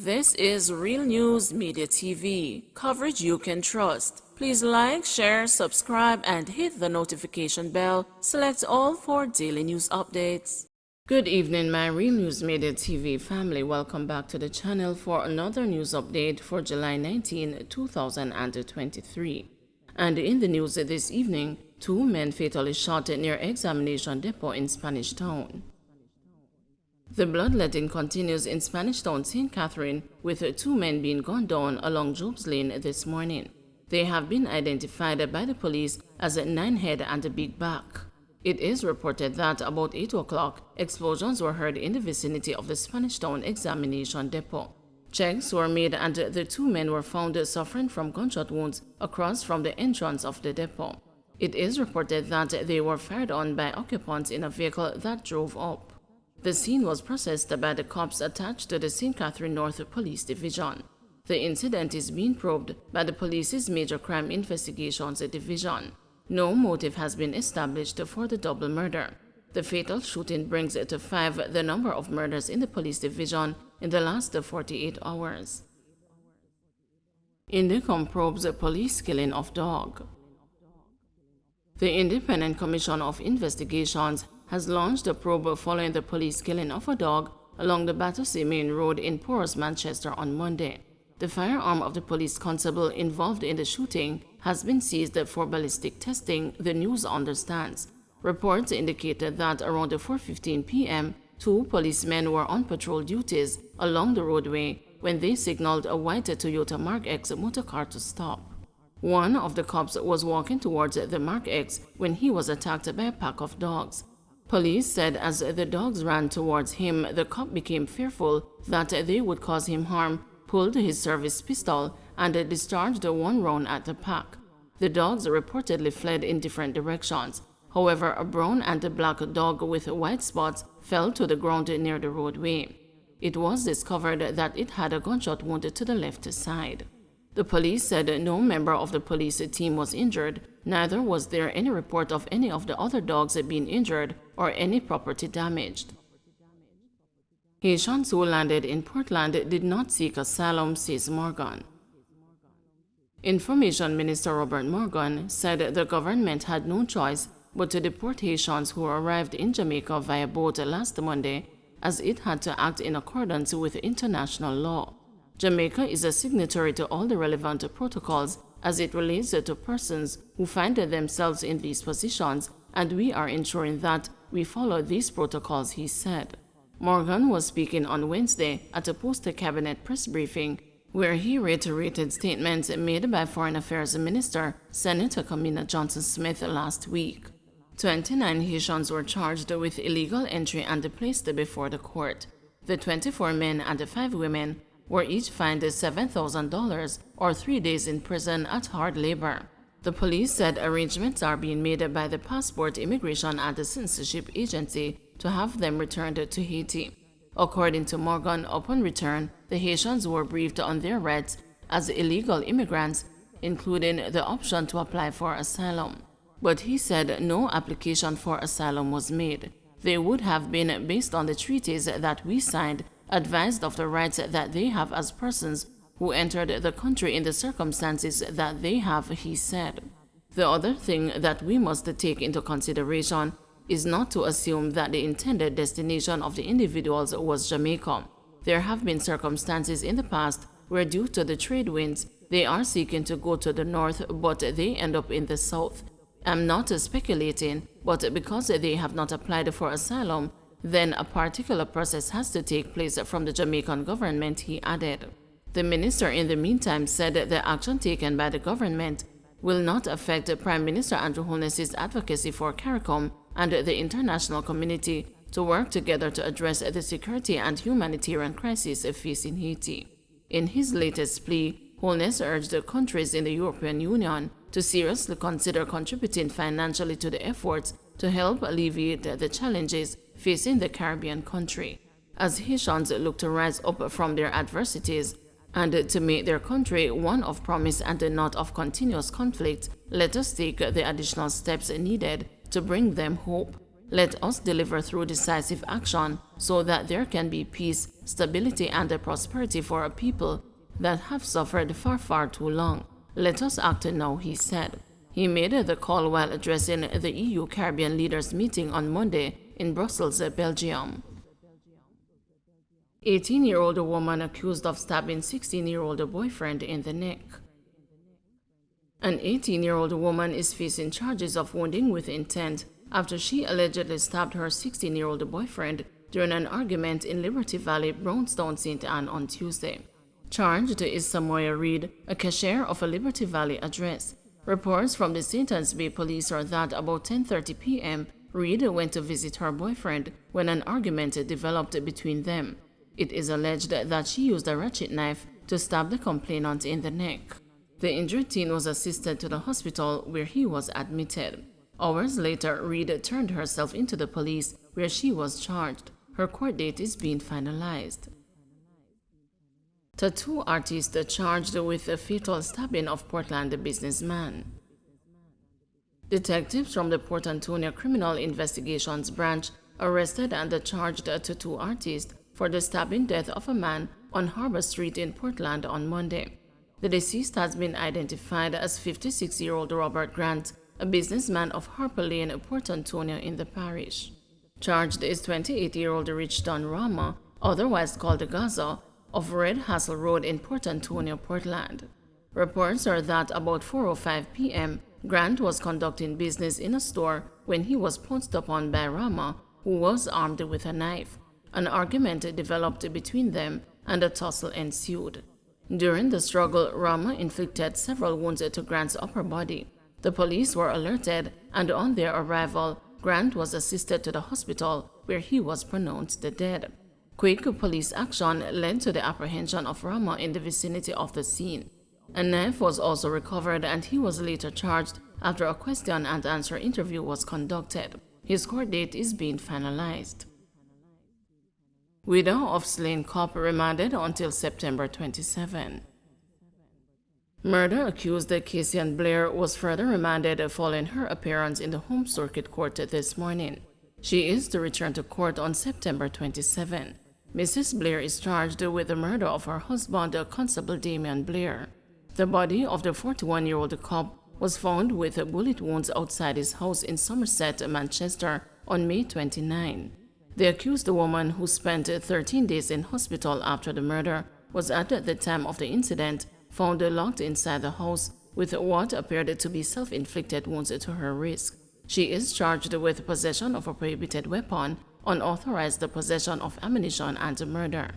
This is Real News Media TV, coverage you can trust. Please like, share, subscribe, and hit the notification bell. Select all for daily news updates. Good evening, my Real News Media TV family. Welcome back to the channel for another news update for July 19, 2023. And in the news this evening, 2 men fatally shot near examination depot in Spanish Town. The bloodletting continues in Spanish Town, St. Catherine, with 2 men being gunned down along Job's Lane this morning. They have been identified by the police as a 9-head and a big back. It is reported that about 8 o'clock, explosions were heard in the vicinity of the Spanish Town examination depot. Checks were made and the 2 men were found suffering from gunshot wounds across from the entrance of the depot. It is reported that they were fired on by occupants in a vehicle that drove up. The scene was processed by the cops attached to the St. Catherine North Police Division. The incident is being probed by the police's Major Crime Investigations Division. No motive has been established for the double murder. The fatal shooting brings to 5 the number of murders in the police division in the last 48 hours. Indicom probes police killing of dog. The Independent Commission of Investigations has launched a probe following the police killing of a dog along the Battersea Main Road in Porous, Manchester on Monday. The firearm of the police constable involved in the shooting has been seized for ballistic testing, the news understands. Reports indicated that around 4:15 p.m., 2 policemen were on patrol duties along the roadway when they signaled a white Toyota Mark X motorcar to stop. One of the cops was walking towards the Mark X when he was attacked by a pack of dogs. Police said as the dogs ran towards him, the cop became fearful that they would cause him harm, pulled his service pistol, and discharged 1 round at the pack. The dogs reportedly fled in different directions. However, a brown and a black dog with white spots fell to the ground near the roadway. It was discovered that it had a gunshot wound to the left side. The police said no member of the police team was injured, neither was there any report of any of the other dogs being injured or any property damaged. Haitians who landed in Portland did not seek asylum, says Morgan. Information Minister Robert Morgan said the government had no choice but to deport Haitians who arrived in Jamaica via boat last Monday, as it had to act in accordance with international law. Jamaica is a signatory to all the relevant protocols as it relates to persons who find themselves in these positions, and we are ensuring that we follow these protocols, he said. Morgan was speaking on Wednesday at a post-cabinet press briefing where he reiterated statements made by Foreign Affairs Minister Senator Kamina Johnson-Smith last week. 29 Haitians were charged with illegal entry and placed before the court. The 24 men and 5 women were each fined $7,000 or 3 days in prison at hard labor. The police said arrangements are being made by the Passport, Immigration and Citizenship Agency to have them returned to Haiti. According to Morgan, upon return, the Haitians were briefed on their rights as illegal immigrants, including the option to apply for asylum. But he said no application for asylum was made. They would have been, based on the treaties that we signed, advised of the rights that they have as persons who entered the country in the circumstances that they have, he said. The other thing that we must take into consideration is not to assume that the intended destination of the individuals was Jamaica. There have been circumstances in the past where, due to the trade winds, they are seeking to go to the north, but they end up in the south. I'm not speculating, but because they have not applied for asylum, then a particular process has to take place from the Jamaican government, he added. The minister in the meantime said the action taken by the government will not affect Prime Minister Andrew Holness's advocacy for CARICOM and the international community to work together to address the security and humanitarian crisis facing Haiti. In his latest plea, Holness urged the countries in the European Union to seriously consider contributing financially to the efforts to help alleviate the challenges facing the Caribbean country. As Haitians look to rise up from their adversities and to make their country one of promise and not of continuous conflict, let us take the additional steps needed to bring them hope. Let us deliver through decisive action so that there can be peace, stability, and prosperity for a people that have suffered far, far too long. Let us act now, he said. He made the call while addressing the EU Caribbean leaders meeting on Monday in Brussels, Belgium. 18-year-old woman accused of stabbing 16-year-old boyfriend in the neck. An 18-year-old woman is facing charges of wounding with intent after she allegedly stabbed her 16-year-old boyfriend during an argument in Liberty Valley, Brownstown, St. Anne on Tuesday. Charged is Samoya Reed, a cashier of a Liberty Valley address. Reports from the St. Anne's Bay police are that about 10:30 p.m., Reed went to visit her boyfriend when an argument developed between them. It is alleged that she used a ratchet knife to stab the complainant in the neck. The injured teen was assisted to the hospital where he was admitted. Hours later, Reed turned herself into the police where she was charged. Her court date is being finalized. Tattoo artist charged with a fatal stabbing of Portland businessman. Detectives from the Port Antonio Criminal Investigations Branch arrested and charged a tattoo artist for the stabbing death of a man on Harbor Street in Portland on Monday. The deceased has been identified as 56-year-old Robert Grant, a businessman of Harper Lane, Port Antonio in the parish. Charged is 28-year-old Rich Don Rama, otherwise called Gaza, of Red Hassel Road in Port Antonio, Portland. Reports are that about 4:05 p.m., Grant was conducting business in a store when he was pounced upon by Rama, who was armed with a knife. An argument developed between them and a tussle ensued. During the struggle, Rama inflicted several wounds to Grant's upper body. The police were alerted, and on their arrival, Grant was assisted to the hospital where he was pronounced dead. Quick police action led to the apprehension of Rama in the vicinity of the scene. A knife was also recovered and he was later charged after a question and answer interview was conducted. His court date is being finalized. Widow of slain cop remanded until September 27. Murder-accused Cassian Blair was further remanded following her appearance in the Home Circuit Court this morning. She is to return to court on September 27. Mrs. Blair is charged with the murder of her husband, Constable Damian Blair. The body of the 41-year-old cop was found with bullet wounds outside his house in Somerset, Manchester, on May 29. The accused woman, who spent 13 days in hospital after the murder, was at the time of the incident found locked inside the house with what appeared to be self-inflicted wounds to her wrist. She is charged with possession of a prohibited weapon, unauthorized possession of ammunition, and murder.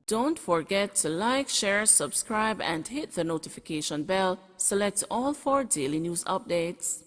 Don't forget to like, share, subscribe, and hit the notification bell. Select all for daily news updates.